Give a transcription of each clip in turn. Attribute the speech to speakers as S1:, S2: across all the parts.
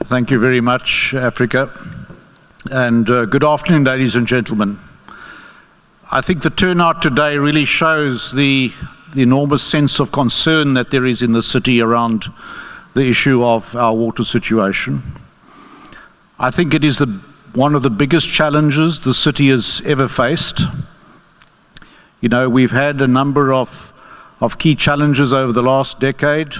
S1: Thank you very much, Africa. And good afternoon, ladies and gentlemen. I think the turnout today really shows the enormous sense of concern that there is in the city around the issue of our water situation. I think it is one of the biggest challenges the city has ever faced. You know, we've had a number of key challenges over the last decade.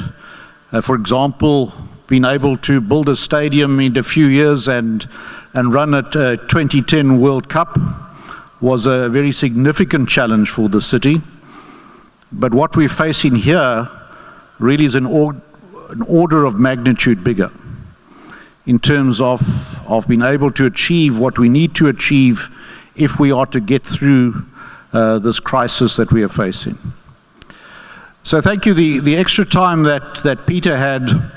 S1: For example, been able to build a stadium in a few years and run a 2010 World Cup was a very significant challenge for the city. But what we're facing here really is an order of magnitude bigger in terms of being able to achieve what we need to achieve if we are to get through this crisis that we are facing. So thank you. The extra time that Peter had,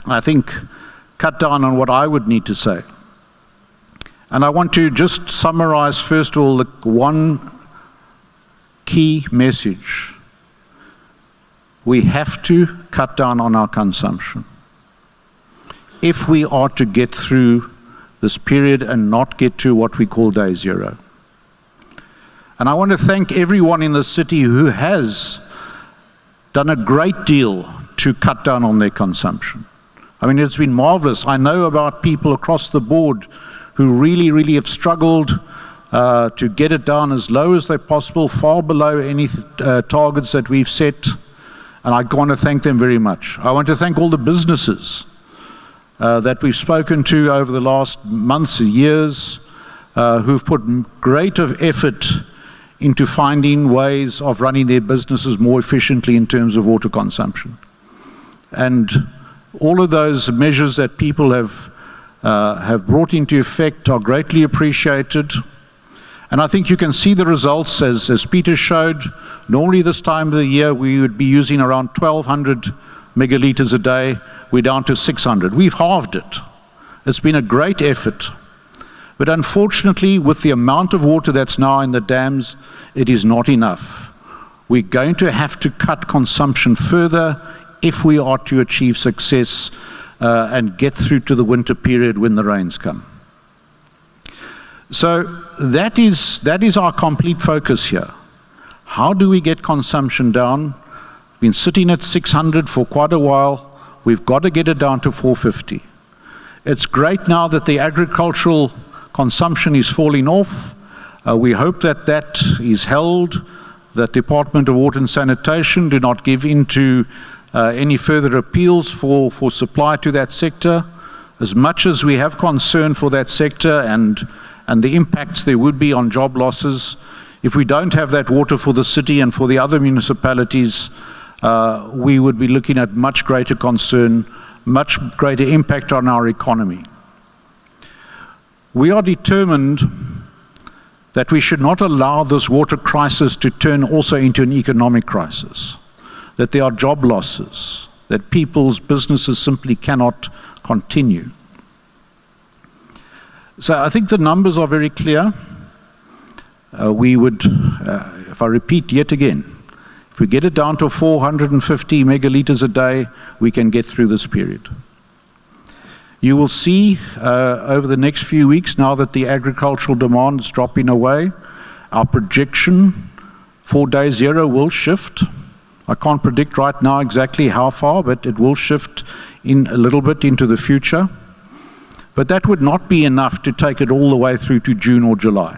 S1: I think, cut down on what I would need to say. And I want to just summarize, first of all, the one key message. We have to cut down on our consumption if we are to get through this period and not get to what we call day zero. And I want to thank everyone in the city who has done a great deal to cut down on their consumption. I mean, it's been marvelous. I know about people across the board who really have struggled to get it down as low as they possible, far below any targets that we've set. And I want to thank them very much. I want to thank all the businesses that we've spoken to over the last months and years who've put great effort into finding ways of running their businesses more efficiently in terms of water consumption. And all of those measures that people have brought into effect are greatly appreciated. And I think you can see the results as Peter showed. Normally this time of the year we would be using around 1,200 megalitres a day. We're down to 600. We've halved it. It's been a great effort. But unfortunately, with the amount of water that's now in the dams, it is not enough. We're going to have to cut consumption further if we are to achieve success and get through to the winter period when the rains come. So that is our complete focus here. How do we get consumption down? We've been sitting at 600 for quite a while. We've got to get it down to 450. It's great now that the agricultural consumption is falling off. We hope that is held, that Department of Water and Sanitation do not give in to any further appeals for supply to that sector. As much as we have concern for that sector and the impacts there would be on job losses, if we don't have that water for the city and for the other municipalities, we would be looking at much greater concern, much greater impact on our economy. We are determined that we should not allow this water crisis to turn also into an economic crisis, that there are job losses, that people's businesses simply cannot continue. So I think the numbers are very clear. We would, if I repeat yet again, if we get it down to 450 megalitres a day, we can get through this period. You will see over the next few weeks, now that the agricultural demand is dropping away, our projection for day zero will shift. I can't predict right now exactly how far, but it will shift in a little bit into the future. But that would not be enough to take it all the way through to June or July.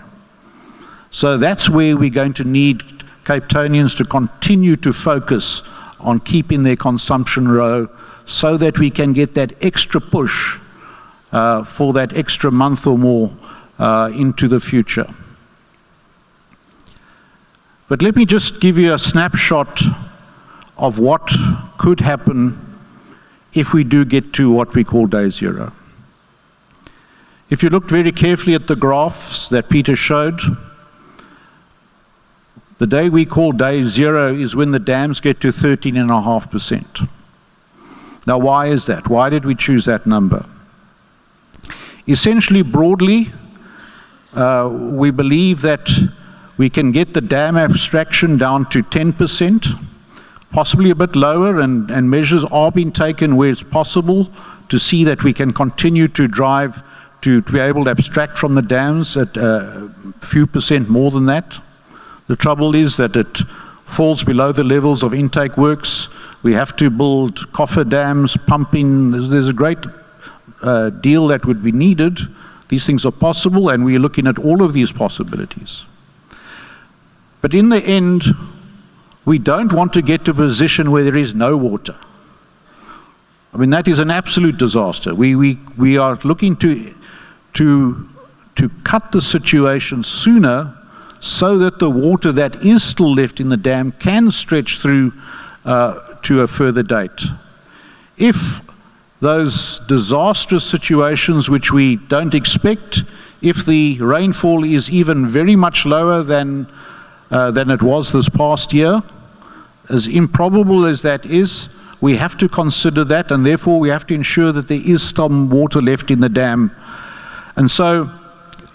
S1: So that's where we're going to need Cape Townians to continue to focus on keeping their consumption low so that we can get that extra push for that extra month or more into the future. But let me just give you a snapshot of what could happen if we do get to what we call day zero. If you looked very carefully at the graphs that Peter showed, the day we call day zero is when the dams get to 13.5%. Now, why is that? Why did we choose that number? Essentially, broadly, we believe that we can get the dam abstraction down to 10%, possibly a bit lower, and measures are being taken where it's possible to see that we can continue to drive to be able to abstract from the dams at a few percent more than that. The trouble is that it falls below the levels of intake works. We have to build coffer dams, pumping. There's a great deal that would be needed. These things are possible, and we're looking at all of these possibilities. But in the end, we don't want to get to a position where there is no water. I mean, that is an absolute disaster. We are looking to cut the situation sooner so that the water that is still left in the dam can stretch through to a further date. If those disastrous situations which we don't expect, if the rainfall is even very much lower than it was this past year, as improbable as that is, we have to consider that, and therefore we have to ensure that there is some water left in the dam. And so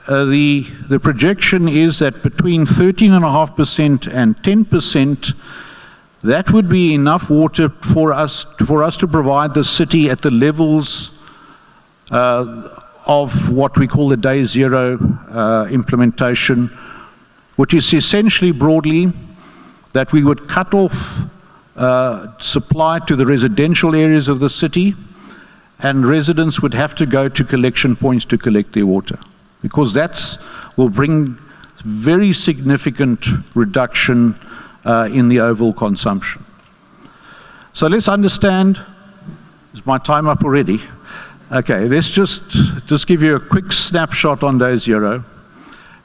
S1: the projection is that between 13.5% and 10%, that would be enough water for us to provide the city at the levels of what we call the day zero implementation, which is essentially broadly that we would cut off supply to the residential areas of the city, and residents would have to go to collection points to collect their water, because that will bring very significant reduction in the overall consumption. So let's understand, is my time up already? Okay, let's just give you a quick snapshot on day zero.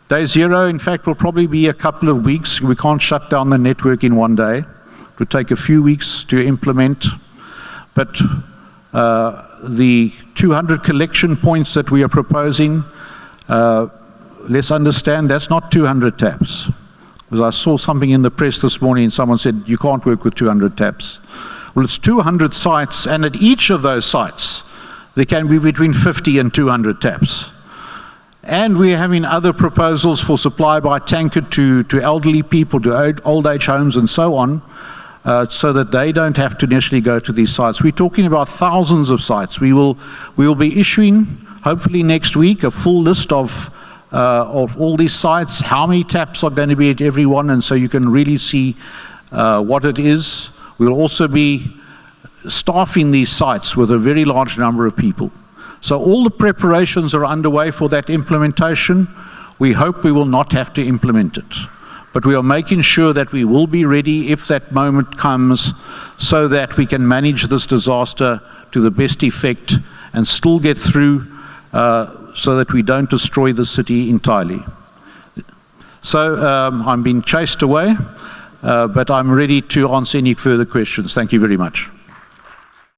S1: Day zero, in fact, will probably be a couple of weeks. We can't shut down the network in one day. It would take a few weeks to implement, but the 200 collection points that we are proposing, let's understand that's not 200 taps. Because I saw something in the press this morning, someone said you can't work with 200 taps. Well, it's 200 sites, and at each of those sites there can be between 50 and 200 taps. And we're having other proposals for supply by tanker to elderly people, to old age homes and so on, so that they don't have to initially go to these sites. We're talking about thousands of sites. We will be issuing, hopefully next week, a full list of all these sites, how many taps are going to be at every one, and so you can really see what it is. We'll also be staffing these sites with a very large number of people. So all the preparations are underway for that implementation. We hope we will not have to implement it, but we are making sure that we will be ready if that moment comes, so that we can manage this disaster to the best effect and still get through, so that we don't destroy the city entirely. So I'm being chased away, but I'm ready to answer any further questions. Thank you very much.